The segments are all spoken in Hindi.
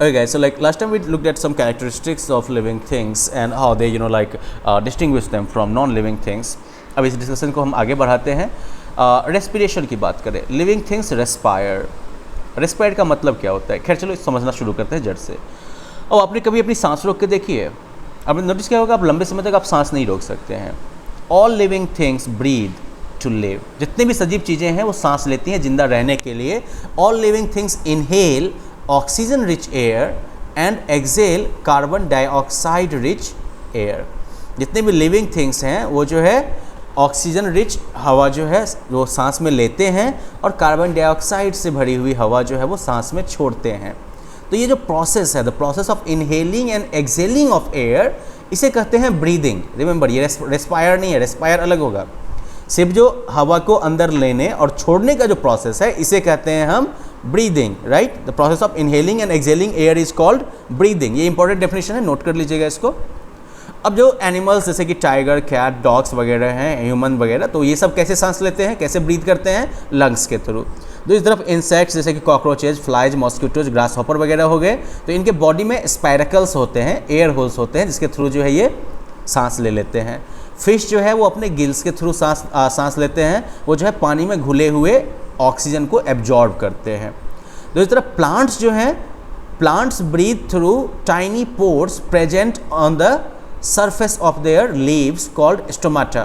Okay guys, so like last time we looked at some characteristics of living things and how they distinguish them from non-living things. अब इस डिस्कशन को हम आगे बढ़ाते हैं. रेस्पिरेशन की बात करें. Living things respire. रेस्पायर का मतलब क्या होता है? खैर चलो समझना शुरू करते हैं जड़ से. और आपने कभी अपनी सांस रोक के देखी है? आपने नोटिस किया होगा आप लंबे समय तक आप सांस नहीं रोक सकते हैं. All living things breathe to live. जितनी भी सजीव चीज़ें हैं वो सांस लेती हैं जिंदा रहने के लिए. All living things inhale oxygen rich air and exhale carbon dioxide rich air. जितने भी लिविंग थिंग्स हैं वो जो है ऑक्सीजन रिच हवा जो है वो सांस में लेते हैं और कार्बन डाइऑक्साइड से भरी हुई हवा जो है वो सांस में छोड़ते हैं. तो ये जो प्रोसेस है, the process of inhaling and excelling of air, इसे कहते हैं ब्रीदिंग. रिमेंबर ये रेस्पायर नहीं है, रेस्पायर अलग होगा. सिर्फ जो हवा को अंदर लेने और छोड़ने का जो प्रोसेस है इसे कहते हैं हम breathing. Right, the process of inhaling and excelling air is called breathing. ये इंपॉर्टेंट डेफिनेशन है, नोट कर लीजिएगा इसको. अब जो एनिमल्स जैसे कि टाइगर, कैट, डॉग्स वगैरह हैं, ह्यूमन वगैरह, तो ये सब कैसे सांस लेते हैं, कैसे ब्रीथ करते हैं? लंग्स के थ्रू. दूसरी तरफ इंसेक्ट्स जैसे कि cockroaches, flies, mosquitoes, grass hopper वगैरह हो गए, तो इनके बॉडी में स्पाइरकल्स होते हैं, एयर होल्स होते हैं जिसके थ्रू जो है ये सांस ले लेते हैं. फिश जो है वो अपने गिल्स के थ्रू सांस लेते हैं. वो जो है पानी में घुले हुए ऑक्सीजन को एब्जॉर्ब करते हैं. दूसरी तरफ प्लांट्स जो हैं, plants breathe through tiny pores present on the surface of their leaves called stomata.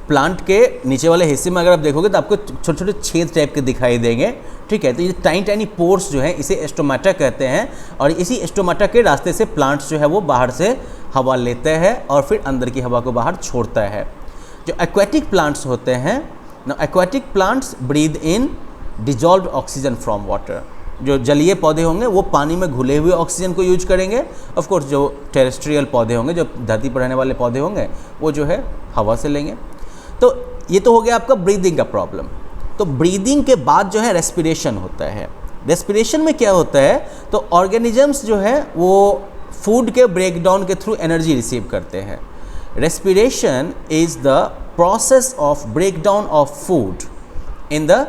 Plant के नीचे वाले हिस्से में अगर आप देखोगे तो आपको छोटे छोटे छेद टाइप के दिखाई देंगे. ठीक है, तो ये टाइनी टाइनी पोर्स जो है इसे स्टोमाटा कहते हैं और इसी स्टोमाटा के रास्ते से प्लांट्स जो है वो बाहर से हवा लेते हैं और फिर अंदर की हवा को बाहर छोड़ता है. जो एक्वेटिक प्लांट्स होते हैं, ना aquatic plants breathe in dissolved oxygen from water. जो जलीय पौधे होंगे वो पानी में घुले हुए ऑक्सीजन को यूज करेंगे. ऑफ कोर्स जो टेरेस्ट्रियल पौधे होंगे, जो धरती पर रहने वाले पौधे होंगे, वो जो है हवा से लेंगे. तो ये तो हो गया आपका ब्रीदिंग का प्रॉब्लम. तो ब्रीदिंग के बाद जो है रेस्पिरेशन होता है. रेस्पिरेशन में क्या होता है, तो ऑर्गेनिजम्स जो है वो फूड के ब्रेकडाउन के थ्रू एनर्जी रिसीव करते हैं. Respiration is the process of breakdown of food in the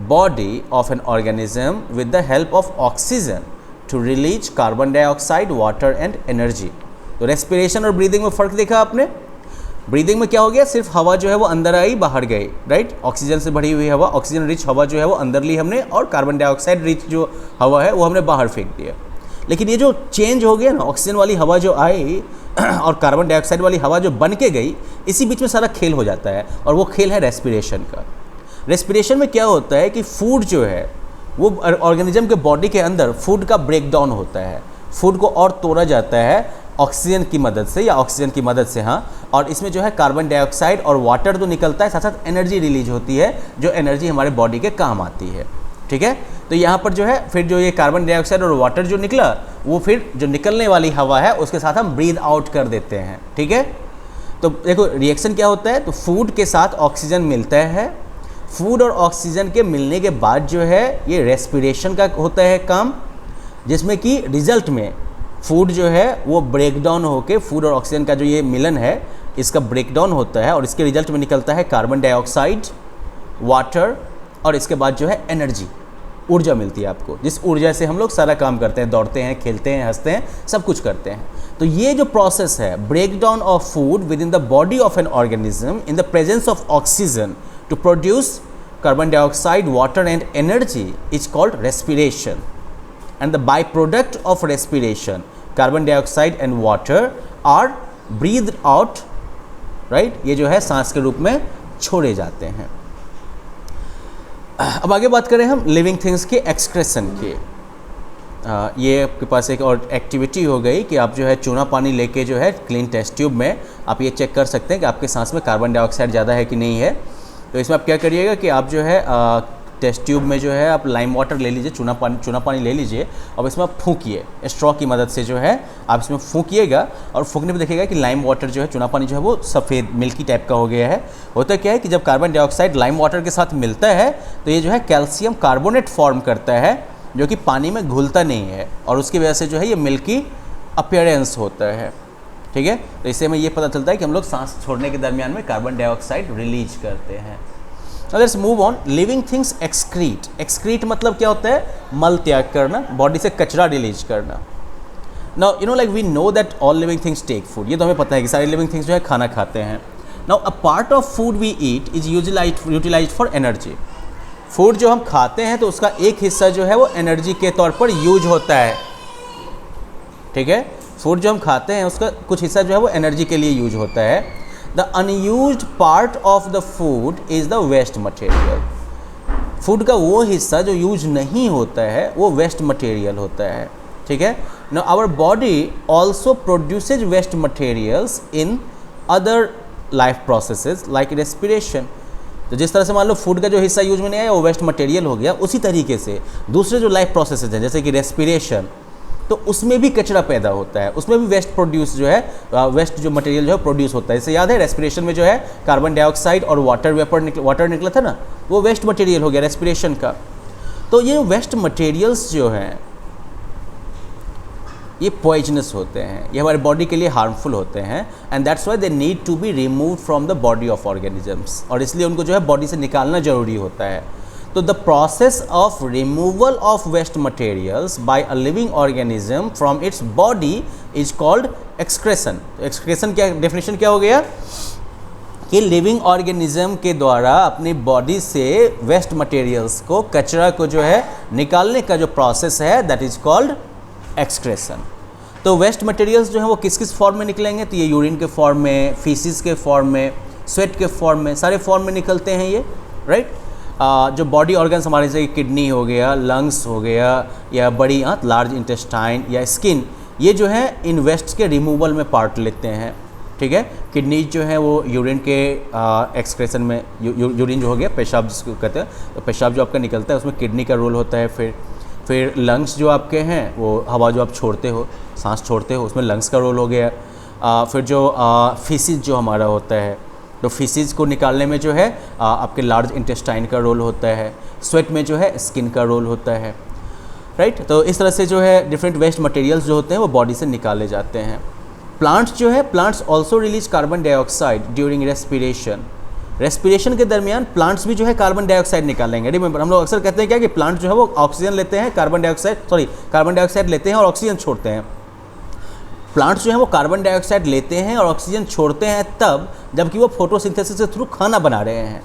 body of an organism with the help of oxygen to release carbon dioxide, water and energy. तो रेस्पिरेशन और ब्रीदिंग में फ़र्क देखा आपने. ब्रीदिंग में क्या हो गया, सिर्फ हवा जो है वो अंदर आई बाहर गई. राइट, ऑक्सीजन से भरी हुई हवा, ऑक्सीजन रिच हवा जो है वो अंदर ली हमने और कार्बन डाइऑक्साइड रिच जो हवा है वो हमने बाहर फेंक दिया. लेकिन ये जो चेंज हो गया ना, ऑक्सीजन वाली हवा जो आई और कार्बन डाइऑक्साइड वाली हवा जो बन के गई, इसी बीच में सारा खेल हो जाता है और वो खेल है रेस्पिरेशन का. रेस्पिरेशन में क्या होता है कि फूड जो है वो ऑर्गेनिज्म के बॉडी के अंदर फूड का ब्रेकडाउन होता है. फूड को और तोड़ा जाता है ऑक्सीजन की मदद से या ऑक्सीजन की मदद से. हाँ, और इसमें जो है कार्बन डाइऑक्साइड और वाटर तो निकलता है, साथ साथ एनर्जी रिलीज होती है जो एनर्जी हमारे बॉडी के काम आती है. ठीक है, तो यहाँ पर जो है फिर जो ये कार्बन डाइऑक्साइड और वाटर जो निकला वो फिर जो निकलने वाली हवा है उसके साथ हम ब्रीद आउट कर देते हैं. ठीक है, तो देखो रिएक्शन क्या होता है, तो फूड के साथ ऑक्सीजन मिलता है. फूड और ऑक्सीजन के मिलने के बाद जो है ये रेस्पिरेशन का होता है काम, जिसमें कि रिजल्ट में फूड जो है वो ब्रेकडाउन होके फूड और ऑक्सीजन का जो ये मिलन है इसका ब्रेकडाउन होता है और इसके रिजल्ट में निकलता है कार्बन डाइऑक्साइड, वाटर और इसके बाद जो है एनर्जी, ऊर्जा मिलती है आपको, जिस ऊर्जा से हम लोग सारा काम करते हैं, दौड़ते हैं, खेलते हैं, हंसते हैं, सब कुछ करते हैं. तो ये जो प्रोसेस है breakdown of food with in the body of an organism in the presence of oxygen to produce carbon dioxide, water and energy is called respiration. And the byproduct of respiration, carbon dioxide and water are breathed out. Right? ये जो है सांस के रूप में छोड़े जाते हैं. अब आगे बात करें हम लिविंग थिंग्स के एक्सक्रेशन के. ये आपके पास एक और एक्टिविटी हो गई कि आप जो है चूना पानी लेके जो है क्लीन टेस्ट ट्यूब में आप ये चेक कर सकते हैं कि आपके सांस में कार्बन डाइऑक्साइड ज़्यादा है कि नहीं है. तो इसमें आप क्या करिएगा कि आप जो है टेस्ट ट्यूब में जो है आप लाइम वाटर ले लीजिए, चूना पानी ले लीजिए और इसमें आप फूंकिए, स्ट्रॉ की मदद से जो है आप इसमें फूंकिएगा और फूंकने पे देखिएगा कि लाइम वाटर जो है, चूना पानी जो है वो सफ़ेद मिल्की टाइप का हो गया है. होता क्या है कि जब कार्बन डाइऑक्साइड लाइम वाटर के साथ मिलता है तो ये जो है कैल्शियम कार्बोनेट फॉर्म करता है जो कि पानी में घुलता नहीं है और उसकी वजह से जो है ये मिल्की अपीयरेंस होता है. ठीक है, तो इससे हमें ये पता चलता है कि हम लोग सांस छोड़ने के दरमियान में कार्बन डाइऑक्साइड रिलीज करते हैं. Let's move on. Living things excrete. Excrete मतलब क्या होता है? मल त्याग करना, बॉडी से कचरा रिलीज करना. Now you know like we know that all living things take food. ये तो हमें पता है कि सारे लिविंग थिंग्स जो है खाना खाते हैं. Now a part of food we eat is utilised for energy. Food जो हम खाते हैं तो उसका एक हिस्सा जो है वो एनर्जी के तौर पर यूज होता है. ठीक है, फूड जो हम खाते हैं उसका कुछ हिस्सा जो है वो एनर्जी के लिए यूज होता है. The unused part of the food is the waste material. Food का वो हिस्सा जो यूज नहीं होता है वो वेस्ट मटेरियल होता है. ठीक है. Now our body also produces waste materials in other life processes like respiration. तो जिस तरह से मान लो फूड का जो हिस्सा यूज में नहीं आया वो वेस्ट मटेरियल हो गया, उसी तरीके से दूसरे जो लाइफ प्रोसेसेस हैं जैसे कि रेस्पिरेशन, तो उसमें भी कचरा पैदा होता है, उसमें भी वेस्ट प्रोड्यूस जो है वेस्ट जो मटेरियल जो है प्रोड्यूस होता है. इससे याद है रेस्पिरेशन में जो है कार्बन डाइऑक्साइड और वाटर निकला था ना, वो वेस्ट मटेरियल हो गया रेस्पिरेशन का. तो ये वेस्ट मटेरियल्स जो हैं ये पॉइजनस होते हैं, ये हमारे बॉडी के लिए हार्मफुल होते हैं. And that's why they need to be remove from the body of organisms. और इसलिए उनको जो है बॉडी से निकालना जरूरी होता है. तो the process of removal of waste materials by a living organism from its body is called excretion. Excretion क्या डेफिनेशन क्या हो गया कि लिविंग ऑर्गेनिज्म के द्वारा अपनी बॉडी से वेस्ट मटेरियल्स को, कचरा को जो है निकालने का जो प्रोसेस है दैट इज कॉल्ड एक्सक्रेशन. तो वेस्ट मटेरियल्स जो हैं वो किस किस फॉर्म में निकलेंगे? तो ये यूरिन के फॉर्म में, फीसिस के फॉर्म में, स्वेट के फॉर्म में, सारे फॉर्म में निकलते हैं ये. राइट. जो बॉडी ऑर्गन्स हमारे जैसे किडनी हो गया, लंग्स हो गया, या बड़ी लार्ज इंटेस्टाइन या स्किन, ये जो है इन वेस्ट के रिमूवल में पार्ट लेते हैं. ठीक है. किडनी जो है वो यूरिन के एक्सक्रेशन में, यूरिन जो हो गया पेशाब जिसको कहते हैं, तो पेशाब जो आपका निकलता है उसमें किडनी का रोल होता है. फिर लंग्स जो आपके हैं वो हवा जो आप छोड़ते हो, सांस छोड़ते हो, उसमें लंग्स का रोल हो गया. फिर जो फीसिस जो हमारा होता है, तो फीसिस को निकालने में जो है आपके लार्ज इंटेस्टाइन का रोल होता है. स्वेट में जो है स्किन का रोल होता है. राइट. तो इस तरह से जो है डिफरेंट वेस्ट मटेरियल्स जो होते हैं वो बॉडी से निकाले जाते हैं. प्लांट्स जो है, plants also release carbon dioxide during respiration. Respiration के दरमियान प्लांट्स भी जो है कार्बन डाइऑक्साइड निकालेंगे. रिमेंबर हम लोग अक्सर कहते हैं क्या कि प्लांट जो है वो ऑक्सीजन लेते हैं, कार्बन डाइऑक्साइड लेते हैं और ऑक्सीजन छोड़ते हैं. प्लांट्स जो है वो कार्बन डाइऑक्साइड लेते हैं और ऑक्सीजन छोड़ते हैं तब जबकि वो फोटोसिंथेसिस के थ्रू खाना बना रहे हैं.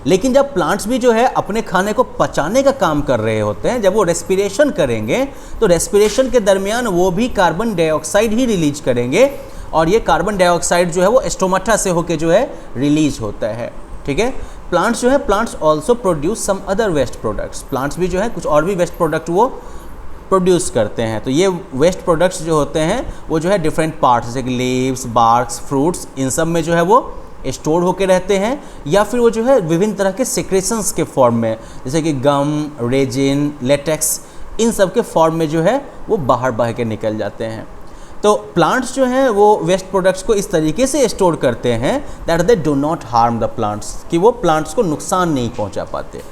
लेकिन जब प्लांट्स भी जो है अपने खाने को पचाने का काम कर रहे होते हैं, जब वो रेस्पिरेशन करेंगे तो रेस्पिरेशन के दरमियान वो भी कार्बन डाइऑक्साइड ही रिलीज करेंगे. और ये कार्बन डाइऑक्साइड जो है वो स्टोमाटा से होकर जो है रिलीज होता है. ठीक है. प्लांट्स जो है, plants also produce some other waste products. Plants भी जो है कुछ और भी वेस्ट प्रोडक्ट वो प्रोड्यूस करते हैं. तो ये वेस्ट प्रोडक्ट्स जो होते हैं वो जो है डिफरेंट पार्ट्स जैसे कि लीव्स, बार्क्स, फ्रूट्स, इन सब में जो है वो स्टोर होकर रहते हैं. या फिर वो जो है विभिन्न तरह के सिक्रेशंस के फॉर्म में जैसे कि गम, रेजिन, लेटेक्स, इन सब के फॉर्म में जो है वो बाहर बह के निकल जाते हैं. तो प्लांट्स जो हैं वो वेस्ट प्रोडक्ट्स को इस तरीके से स्टोर करते हैं that they do not harm the plants, कि वो प्लांट्स को नुकसान नहीं पहुंचा पाते.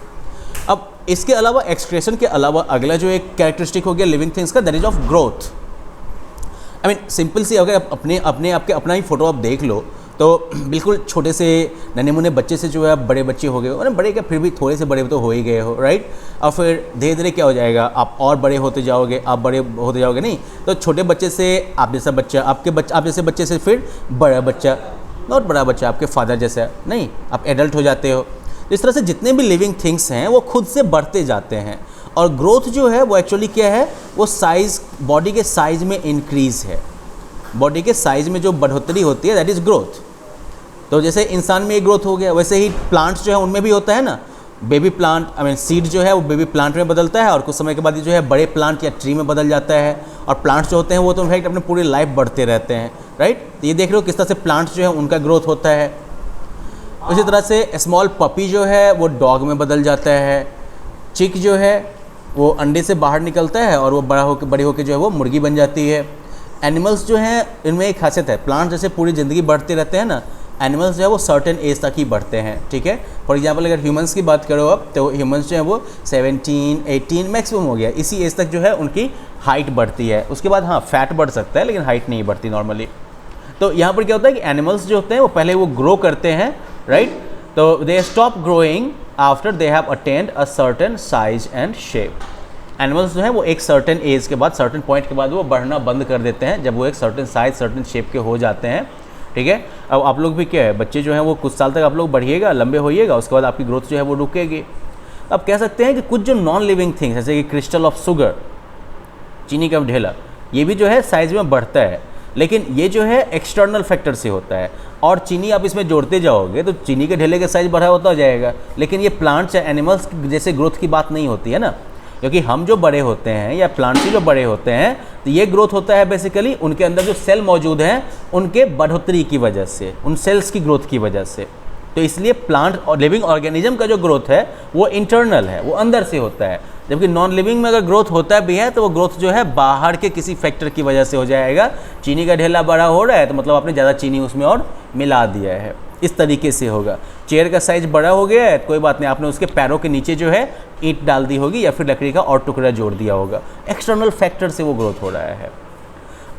अब इसके अलावा एक्सक्रेशन के अलावा अगला जो एक कैरेक्टरिस्टिक हो गया लिविंग थिंग्स का, that is of growth. I mean simple सी, अगर अपने आपके अपना ही फोटो आप देख लो तो बिल्कुल छोटे से नन्हे मुन्ने बच्चे से जो है बड़े बच्चे हो गए हो, बड़े क्या फिर भी थोड़े से बड़े तो हो ही गए हो. राइट. और फिर धीरे धीरे क्या हो जाएगा, आप और बड़े होते जाओगे, आप बड़े होते जाओगे. नहीं तो छोटे बच्चे से आप जैसा बच्चा, आप जैसे बच्चे से फिर बड़ा बच्चा, नॉट बड़ा बच्चा, आपके फादर जैसा, नहीं आप एडल्ट हो जाते हो. तो इस तरह से जितने भी लिविंग थिंग्स हैं वो खुद से बढ़ते जाते हैं. और ग्रोथ जो है वो एक्चुअली क्या है, वो साइज़, बॉडी के साइज़ में इंक्रीज़ है. बॉडी के साइज़ में जो बढ़ोतरी होती है दैट इज़ ग्रोथ. तो जैसे इंसान में एक ग्रोथ हो गया, वैसे ही प्लांट्स जो है उनमें भी होता है ना. Baby plant, I mean seed जो है वो बेबी प्लांट में बदलता है और कुछ समय के बाद ये जो है बड़े प्लांट या ट्री में बदल जाता है. और प्लांट्स जो होते हैं वो तो इनफैक्ट अपने पूरी लाइफ बढ़ते रहते हैं. राइट. तो ये देख रहे हो किस तरह से प्लांट्स जो है उनका ग्रोथ होता है. उसी तरह से स्मॉल पपी जो है वो डॉग में बदल जाता है. चिक जो है वो अंडे से बाहर निकलता है और वो बड़े होकर जो है वो मुर्गी बन जाती है. एनिमल्स जो हैं इनमें एक खासियत है, प्लांट जैसे पूरी ज़िंदगी बढ़ते रहते हैं ना, एनिमल्स जो है वो सर्टेन एज तक ही बढ़ते हैं. ठीक है. फॉर एग्जांपल अगर ह्यूमंस की बात करो अब, तो ह्यूमंस जो है वो 17, 18 मैक्सिमम हो गया, इसी एज तक जो है उनकी हाइट बढ़ती है. उसके बाद हाँ फैट बढ़ सकता है लेकिन हाइट नहीं बढ़ती नॉर्मली. तो यहाँ पर क्या होता है कि एनिमल्स जो होते हैं वो पहले वो ग्रो करते हैं. राइट. तो they stop growing after they have attend a certain size and shape. Animals जो है वो एक सर्टेन एज के बाद, सर्टेन पॉइंट के बाद वो बढ़ना बंद कर देते हैं जब वो एक सर्टेन साइज, सर्टेन शेप के हो जाते हैं। ठीक है, अब आप लोग भी क्या है, बच्चे जो हैं वो कुछ साल तक आप लोग बढ़िएगा, लंबे होइएगा, उसके बाद आपकी ग्रोथ जो है वो रुकेगी। अब कह सकते हैं कि कुछ जो नॉन लिविंग थिंग्स जैसे कि क्रिस्टल ऑफ शुगर, चीनी का ढेला, ये भी जो है साइज़ में बढ़ता है, लेकिन ये जो है एक्सटर्नल फैक्टर से होता है। और चीनी आप इसमें जोड़ते जाओगे तो चीनी के ढेले का साइज़ बढ़ा होता जाएगा, लेकिन ये प्लांट्स या एनिमल्स जैसे ग्रोथ की बात नहीं होती है ना, क्योंकि हम जो बड़े होते हैं या प्लांट्स जो बड़े होते हैं तो ये ग्रोथ होता है बेसिकली उनके अंदर जो सेल मौजूद हैं उनके बढ़ोतरी की वजह से, उन सेल्स की ग्रोथ की वजह से। तो इसलिए प्लांट और लिविंग ऑर्गेनिज्म का जो ग्रोथ है वो इंटरनल है, वो अंदर से होता है, जबकि नॉन लिविंग में अगर ग्रोथ होता भी है तो वो ग्रोथ जो है बाहर के किसी फैक्टर की वजह से हो जाएगा। चीनी का ढेला बड़ा हो रहा है तो मतलब आपने ज़्यादा चीनी उसमें और मिला दिया है, इस तरीके से होगा। चेयर का साइज़ बड़ा हो गया है, कोई बात नहीं, आपने उसके पैरों के नीचे जो है ईंट डाल दी होगी या फिर लकड़ी का और टुकड़ा जोड़ दिया होगा, एक्सटर्नल फैक्टर से वो ग्रोथ हो रहा है।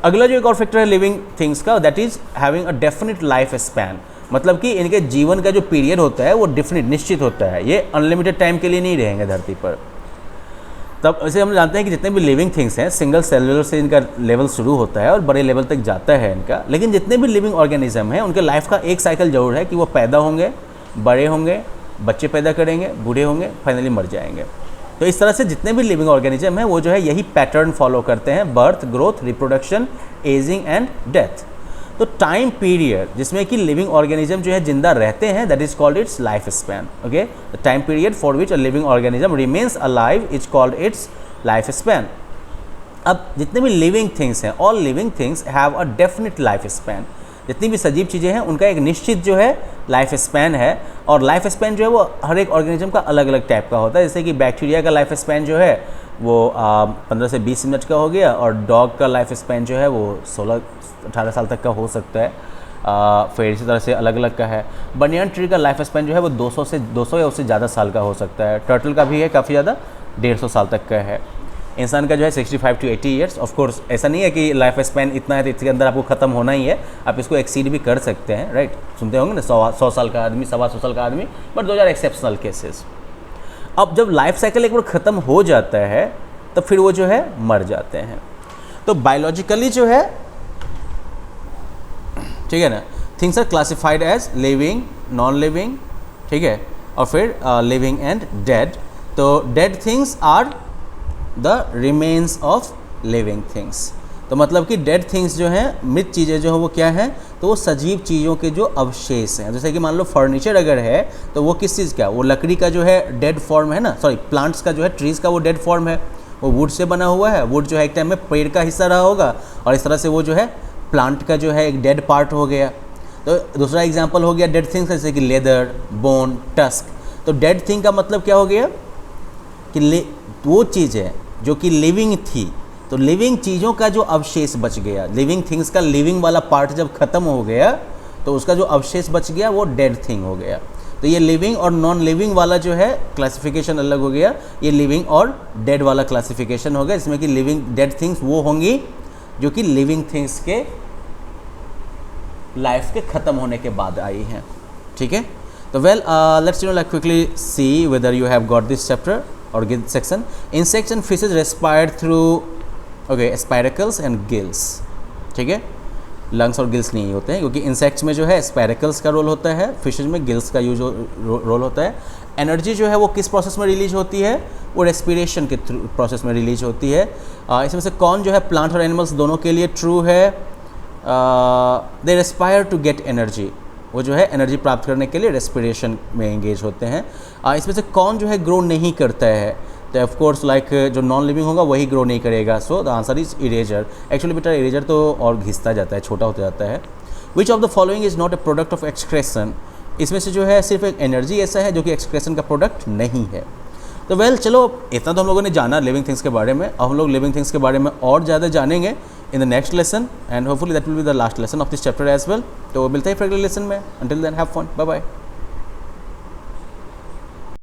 अगला जो एक और फैक्टर है लिविंग थिंग्स का, that is having a definite life span, मतलब कि इनके जीवन का जो पीरियड होता है वो डेफिनेट, निश्चित होता है, ये अनलिमिटेड टाइम के लिए नहीं रहेंगे धरती पर। तब ऐसे हम जानते हैं कि जितने भी लिविंग थिंग्स हैं सिंगल सेलुलर से इनका लेवल शुरू होता है और बड़े लेवल तक जाता है इनका, लेकिन जितने भी लिविंग ऑर्गेनिज्म हैं उनके लाइफ का एक साइकिल जरूर है कि वो पैदा होंगे, बड़े होंगे, बच्चे पैदा करेंगे, बूढ़े होंगे, फाइनली मर जाएंगे। तो इस तरह से जितने भी लिविंग ऑर्गेनिज्म हैं वो जो है यही पैटर्न फॉलो करते हैं, birth, growth, reproduction, ageing and death. तो टाइम पीरियड जिसमें कि लिविंग ऑर्गेनिज्म जो है जिंदा रहते हैं that is called its life span. Okay, the time period for which a living organism remains alive is called its life span. अब जितने भी लिविंग थिंग्स हैं, all living things have a definite life span. जितनी भी सजीव चीज़ें हैं उनका एक निश्चित जो है लाइफ स्पैन है, और लाइफ स्पैन जो है वो हर एक ऑर्गेनिज्म का अलग अलग टाइप का होता है। जैसे कि बैक्टीरिया का लाइफ स्पैन जो है वो 15 से 20 मिनट का हो गया, और डॉग का लाइफ स्पैन जो है वो 16-18 साल तक का हो सकता है। फिर इसी तरह से अलग अलग का है। बनियान ट्री का लाइफ स्पैन जो है वो 200 या उससे ज़्यादा साल का हो सकता है। टर्टल का भी है काफ़ी ज़्यादा, 150 साल तक का है। इंसान का जो है 65 to 80 ईयर्स। ऑफ कोर्स ऐसा नहीं है कि लाइफ स्पैन इतना है तो इसके अंदर आपको ख़त्म होना ही है, आप इसको एक्सीड भी कर सकते हैं, राइट। सुनते होंगे ना 100 साल का आदमी, 125 साल का आदमी, बट 2 एक्सेप्शनल केसेस। अब जब लाइफ साइकिल एक बार ख़त्म हो जाता है तो फिर वो जो है मर जाते हैं। तो बायोलॉजिकली जो है, ठीक है ना, things are classified as living, non living, ठीक है, और फिर लिविंग एंड डेड। तो dead things are the remains of living things. तो मतलब कि डेड थिंग्स जो हैं, मृत चीज़ें जो हैं वो क्या हैं, तो वो सजीव चीज़ों के जो अवशेष हैं। जैसे कि मान लो फर्नीचर अगर है तो वो किस चीज़ का, वो लकड़ी का जो है डेड फॉर्म है ना, सॉरी प्लांट्स का जो है, ट्रीज़ का वो डेड फॉर्म है, वो वुड से बना हुआ है। वुड जो है एक टाइम में पेड़ का हिस्सा रहा होगा, और इस तरह से वो जो है प्लांट का जो है एक डेड पार्ट हो गया। तो दूसरा एग्जाम्पल हो गया डेड थिंग्स, जैसे कि लेदर, बोन, टस्क। तो डेड थिंग का मतलब क्या हो गया कि वो चीज़ है जो कि लिविंग थी, तो लिविंग चीज़ों का जो अवशेष बच गया, लिविंग थिंग्स का लिविंग वाला पार्ट जब ख़त्म हो गया तो उसका जो अवशेष बच गया वो डेड थिंग हो गया। तो ये लिविंग और नॉन लिविंग वाला जो है क्लासिफिकेशन अलग हो गया, ये लिविंग और डेड वाला क्लासिफिकेशन हो गया, इसमें कि लिविंग डेड थिंग्स वो होंगी जो कि लिविंग थिंग्स के लाइफ के ख़त्म होने के बाद आई हैं, ठीक है। तो well let's quickly see whether you have got this chapter और gill section. Insects and fishes respire through spiracles and gills, ठीक है। लंग्स और गिल्स नहीं होते हैं, क्योंकि इंसेक्ट्स में जो है स्पाइरकल्स का रोल होता है, फिशेज में गिल्स का यूज रोल होता है। एनर्जी जो है वो किस प्रोसेस में रिलीज होती है, वो रेस्पिरेशन के थ्रू प्रोसेस में रिलीज होती है। इसमें से कौन जो है प्लांट और एनिमल्स दोनों के लिए ट्रू है, दे रेस्पायर टू गेट एनर्जी, वो जो है एनर्जी प्राप्त करने के लिए रेस्पिरेशन में एंगेज होते हैं। इसमें से कौन जो है ग्रो नहीं करता है, तो ऑफ कोर्स लाइक जो नॉन लिविंग होगा वही ग्रो नहीं करेगा। So the answer is eraser. Actually बेटा इरेजर तो और घिसता जाता है, छोटा होता जाता है। Which of the following is not a product of excretion, इसमें से जो है सिर्फ एक एनर्जी ऐसा है जो कि एक्सक्रेशन का प्रोडक्ट नहीं है। तो वेल चलो इतना तो हम लोगों ने जाना लिविंग थिंग्स के बारे में। अब हम लोग लिविंग थिंग्स के बारे में और ज़्यादा जानेंगे in the next lesson, and hopefully that will be the last lesson of this chapter as well. तो मिलते हैं फिर अगले लेसन में। Until then have fun, bye bye.